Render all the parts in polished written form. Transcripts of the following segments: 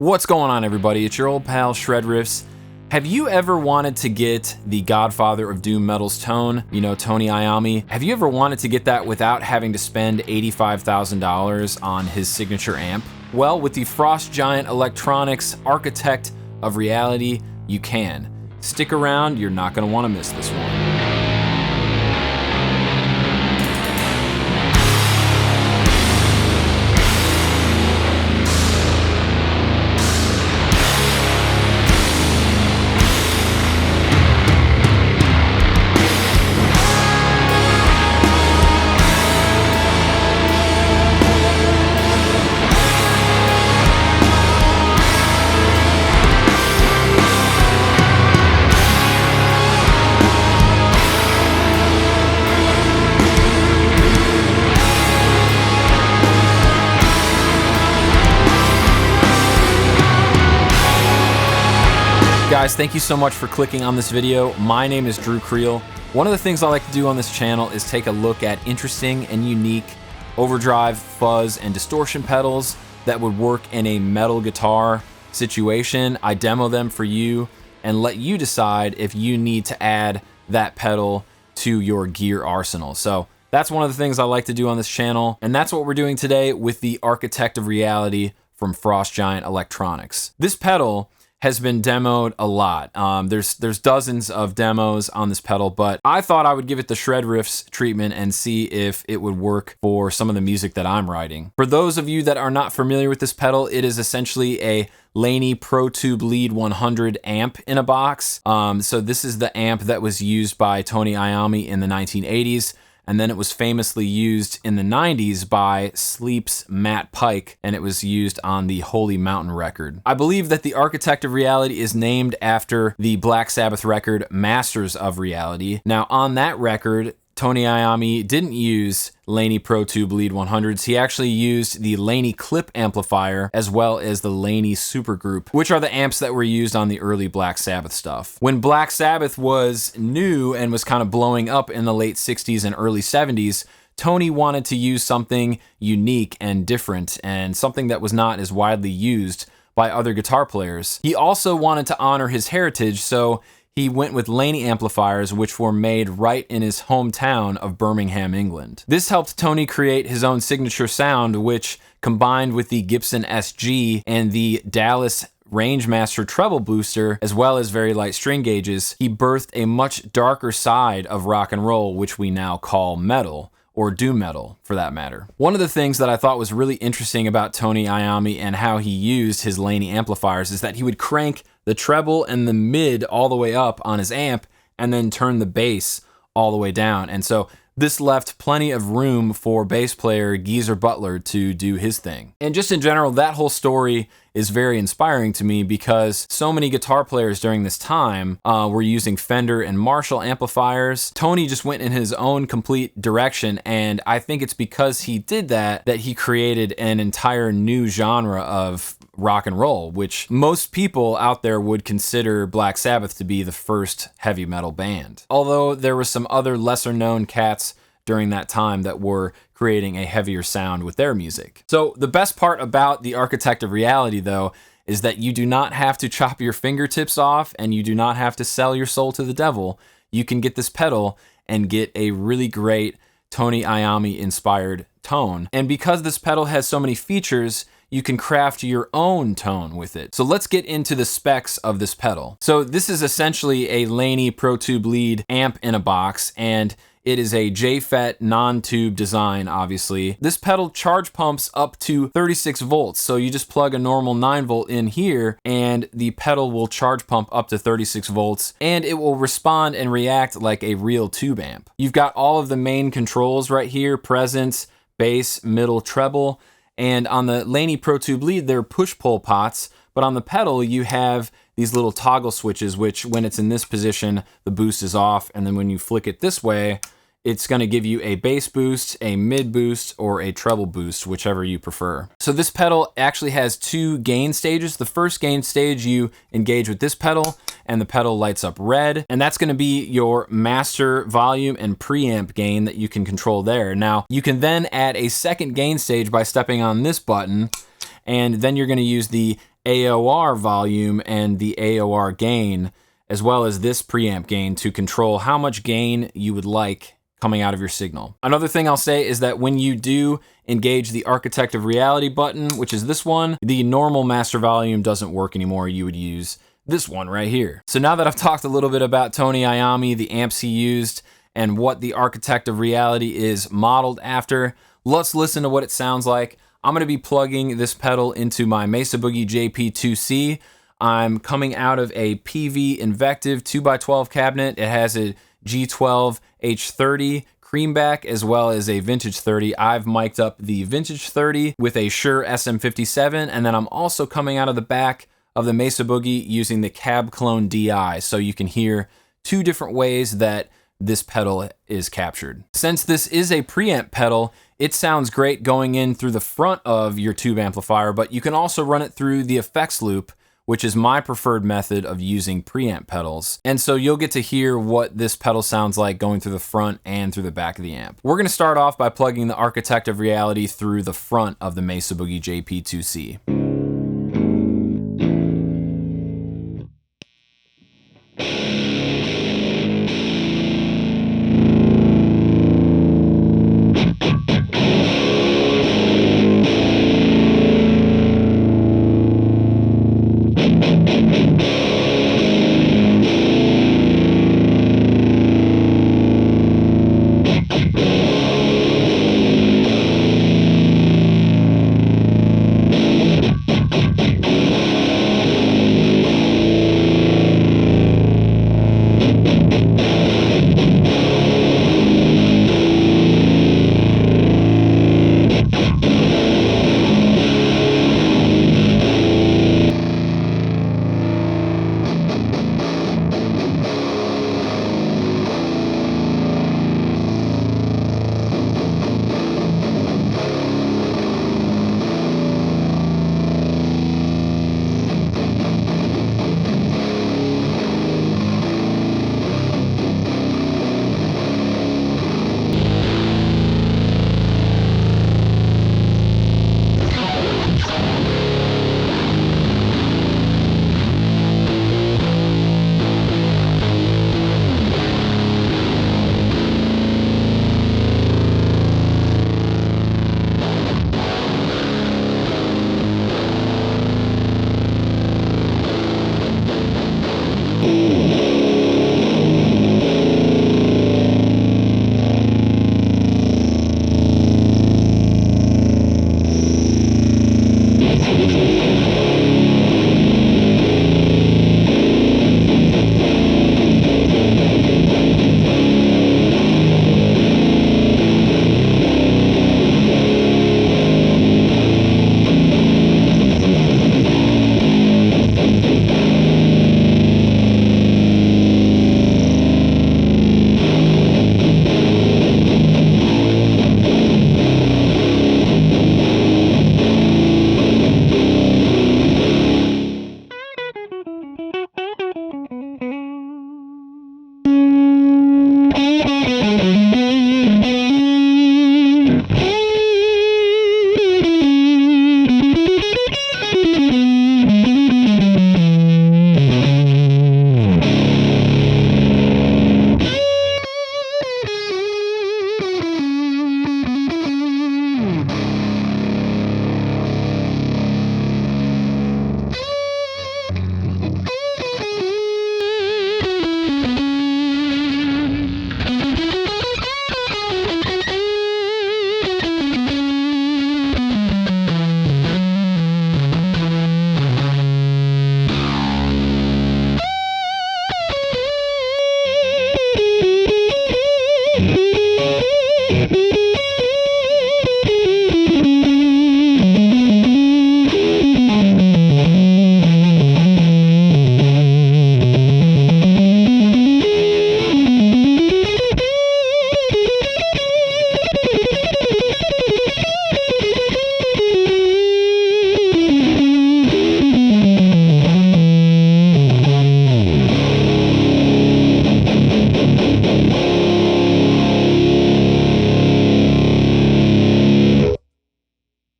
What's going on, everybody? It's your old pal Shred Riffs. Have you ever wanted to get the godfather of doom metal's tone, you know, Tony Iommi? Have you ever wanted to get that without having to spend $85,000 on his signature amp? Well, with the Frost Giant Electronics Architect of Reality, you can. Stick around, you're not going to want to miss this one. Guys, thank you so much for clicking on this video. My name is Drew Creal. One of the things I like to do on this channel is take a look at interesting and unique overdrive, fuzz, and distortion pedals that would work in a metal guitar situation. I demo them for you and let you decide if you need to add that pedal to your gear arsenal. So that's one of the things I like to do on this channel, and that's what we're doing today with the Architect of Reality from Frost Giant Electronics. This pedal has been demoed a lot. There's dozens of demos on this pedal, but I thought I would give it the Shred Riffs treatment and see if it would work for some of the music that I'm writing. For those of you that are not familiar with this pedal, it is essentially a Laney Pro Tube Lead 100 amp in a box. So this is the amp that was used by Tony Iommi in the 1980s. And then it was famously used in the 90s by Sleep's Matt Pike, and it was used on the Holy Mountain record. I believe that the Architect of Reality is named after the Black Sabbath record Masters of Reality. Now, on that record, Tony Iommi didn't use Laney Pro Tube Lead 100s. He actually used the Laney Clip amplifier as well as the Laney Supergroup, which are the amps that were used on the early Black Sabbath stuff. When Black Sabbath was new and was kind of blowing up in the late 60s and early 70s, Tony wanted to use something unique and different and something that was not as widely used by other guitar players. He also wanted to honor his heritage, so he went with Laney amplifiers, which were made right in his hometown of Birmingham, England. This helped Tony create his own signature sound, which, combined with the Gibson SG and the Dallas Rangemaster treble booster, as well as very light string gauges, he birthed a much darker side of rock and roll, which we now call metal, or doom metal for that matter. One of the things that I thought was really interesting about Tony Iommi and how he used his Laney amplifiers is that he would crank the treble and the mid all the way up on his amp and then turn the bass all the way down. And so this left plenty of room for bass player Geezer Butler to do his thing. And just in general, that whole story is very inspiring to me because so many guitar players during this time were using Fender and Marshall amplifiers. Tony just went in his own complete direction, and I think it's because he did that he created an entire new genre of rock and roll, which most people out there would consider Black Sabbath to be the first heavy metal band. Although there were some other lesser known cats during that time that were creating a heavier sound with their music. So the best part about the Architect of Reality, though, is that you do not have to chop your fingertips off and you do not have to sell your soul to the devil. You can get this pedal and get a really great Tony Iommi inspired tone. And because this pedal has so many features, you can craft your own tone with it. So let's get into the specs of this pedal. So this is essentially a Laney Pro Tube Lead amp in a box, and it is a JFET non-tube design, obviously. This pedal charge pumps up to 36 volts, so you just plug a normal 9 volt in here, and the pedal will charge pump up to 36 volts, and it will respond and react like a real tube amp. You've got all of the main controls right here: presence, bass, middle, treble. And on the Laney Pro Tube Lead, they're push-pull pots, but on the pedal, you have these little toggle switches, which when it's in this position, the boost is off, and then when you flick it this way, it's going to give you a bass boost, a mid boost, or a treble boost, whichever you prefer. So this pedal actually has two gain stages. The first gain stage, you engage with this pedal, and the pedal lights up red, and that's going to be your master volume and preamp gain that you can control there. Now, you can then add a second gain stage by stepping on this button, and then you're going to use the AOR volume and the AOR gain, as well as this preamp gain to control how much gain you would like coming out of your signal. Another thing I'll say is that when you do engage the Architect of Reality button, which is this one, the normal master volume doesn't work anymore. You would use this one right here. So now that I've talked a little bit about Tony Iommi, the amps he used, and what the Architect of Reality is modeled after, let's listen to what it sounds like. I'm gonna be plugging this pedal into my Mesa Boogie JP2C. I'm coming out of a PV Invective 2x12 cabinet. It has a G12 H30 creamback as well as a Vintage 30. I've mic'd up the Vintage 30 with a Shure SM57, and then I'm also coming out of the back of the Mesa Boogie using the Cab Clone DI, so you can hear two different ways that this pedal is captured. Since this is a preamp pedal, it sounds great going in through the front of your tube amplifier, but you can also run it through the effects loop, which is my preferred method of using preamp pedals. And so you'll get to hear what this pedal sounds like going through the front and through the back of the amp. We're gonna start off by plugging the Architect of Reality through the front of the Mesa Boogie JP2C.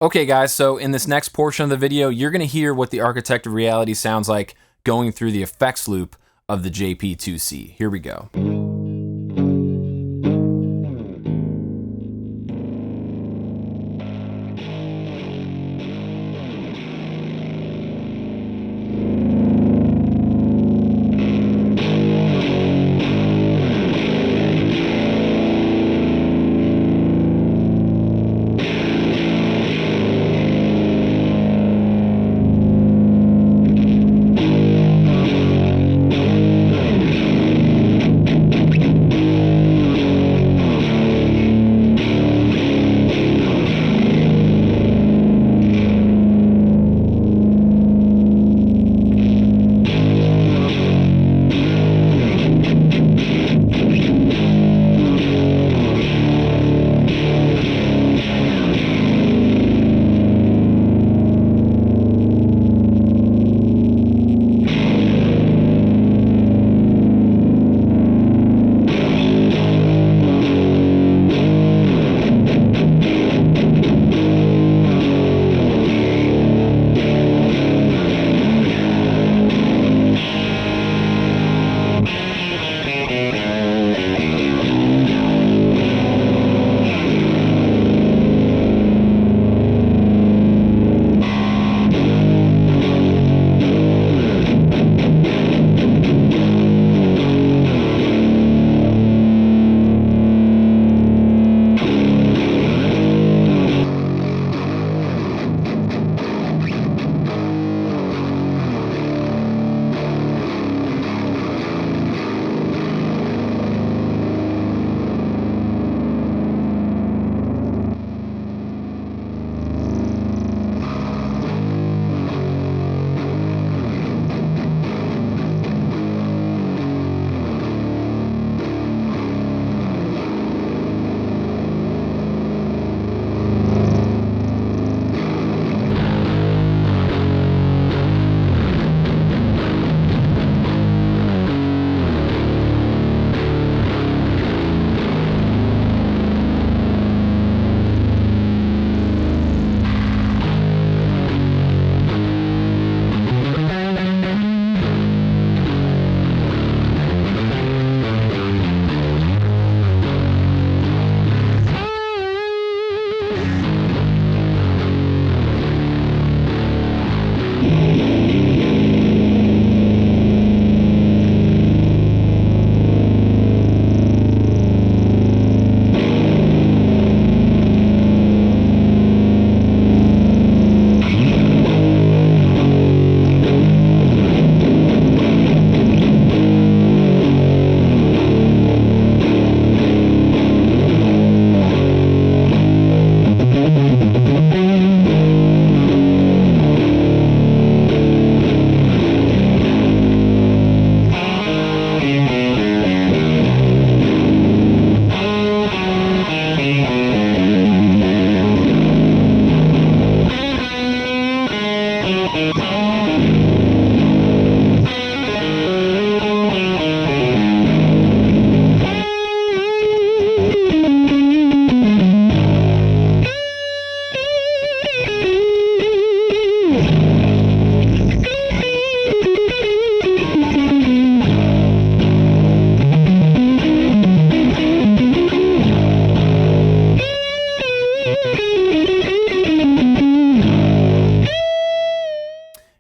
Okay guys, so in this next portion of the video, you're gonna hear what the Architect of Reality sounds like going through the effects loop of the JP2C. Here we go.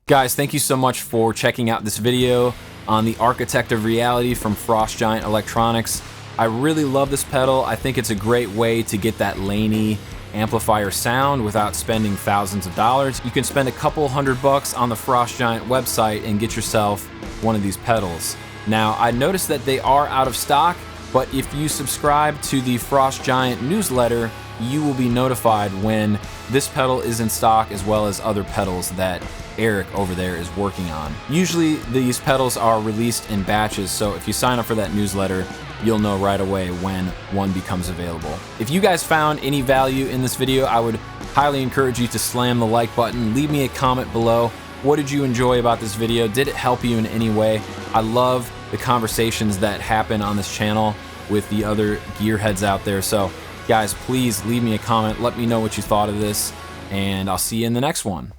Guys, thank you so much for checking out this video on the Architect of Reality from Frost Giant Electronics. I really love this pedal. I think it's a great way to get that Laney amplifier sound without spending thousands of dollars. You can spend a couple $100 on the Frost Giant website and get yourself one of these pedals. Now, I noticed that they are out of stock, but if you subscribe to the Frost Giant newsletter, you will be notified when this pedal is in stock, as well as other pedals that Eric over there is working on. Usually these pedals are released in batches, so if you sign up for that newsletter, you'll know right away when one becomes available. If you guys found any value in this video, I would highly encourage you to slam the like button. Leave me a comment below. What did you enjoy about this video? Did it help you in any way? I love the conversations that happen on this channel with the other gearheads out there. So guys, please leave me a comment. Let me know what you thought of this. and I'll see you in the next one.